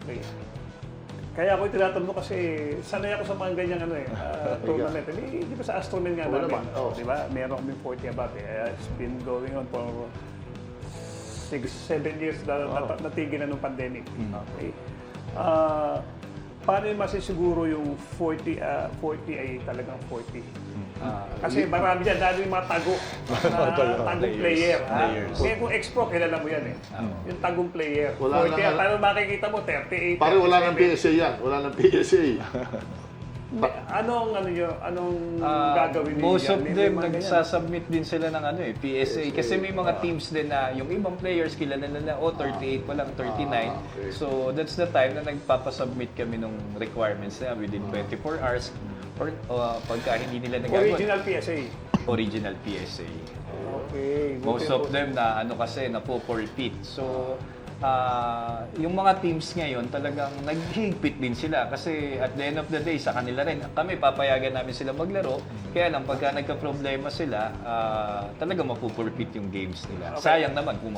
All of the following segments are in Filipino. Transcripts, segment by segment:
Okay. Kaya ako tinatanong kasi sanay ako sa mga ganyang tournament. Di ba sa Astroman nga namin? Di ba? Meron kami 40 above. It's been going on for 6-7 years na natigil na nung pandemic. Okay. Paano yung masisiguro yung 40 ay talagang 40? Kasi marami dyan, lalo yung mga tagong player. Kaya kung X-Pro, kilala mo yan eh. Yung tagong player. 40, paano makikita mo? 38. Pare, wala ng PSA yan. Wala ng PSA. Anong gagawin Most niyo of them, nagsasubmit din sila ng PSA. Kasi may mga teams din na yung ibang players, kilala na 38 pa lang, 39. So that's the time na nagpapasubmit kami ng requirements na within 24 hours. Or pagka hindi nila nagagawa. Original PSA. Original PSA. Okay. Most of them na kasi napo-forfeit. So yung mga teams ngayon talagang naghihigpit din sila kasi at the end of the day sa kanila rin kami papayagan namin sila maglaro kaya lang pagka nagka-problema sila talagang mapo-forfeit yung games nila. Okay. Sayang naman kung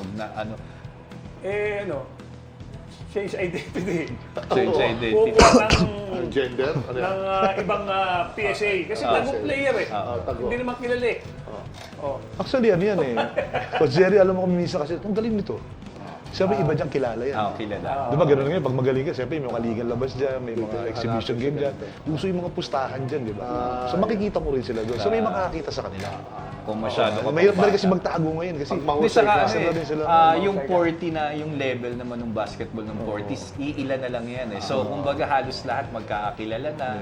change identity. Change identity. Kukuha Gender? ng ibang PSA. Kasi tagong player eh. Hindi naman kilala eh. Actually, ano yan eh. Coach Jerry, alam mo kung minsan kasi, ang galing nito. Siyempre, iba diyang kilala yan. Kilala. Di ba, gano'n ngayon, pag magaling ka, siyempre, may mga ligan labas dyan, may mga exhibition game dyan. Uso yung mga pustahan dyan, di ba? So, makikita mo rin sila doon. So, may makakakita sa kanila. Kung masyado ka Mahirap na rin kasi magtago ngayon kasi Hindi saka rin sila. yung 40 na yung level naman ng basketball ng 40s, iilan na lang yan eh. So kumbaga halos lahat magkakakilala na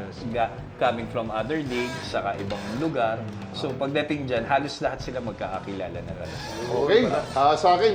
coming from other leagues, saka ibang lugar. So pagdating dyan, halos lahat sila magkakakilala na rin. Okay. Sa akin,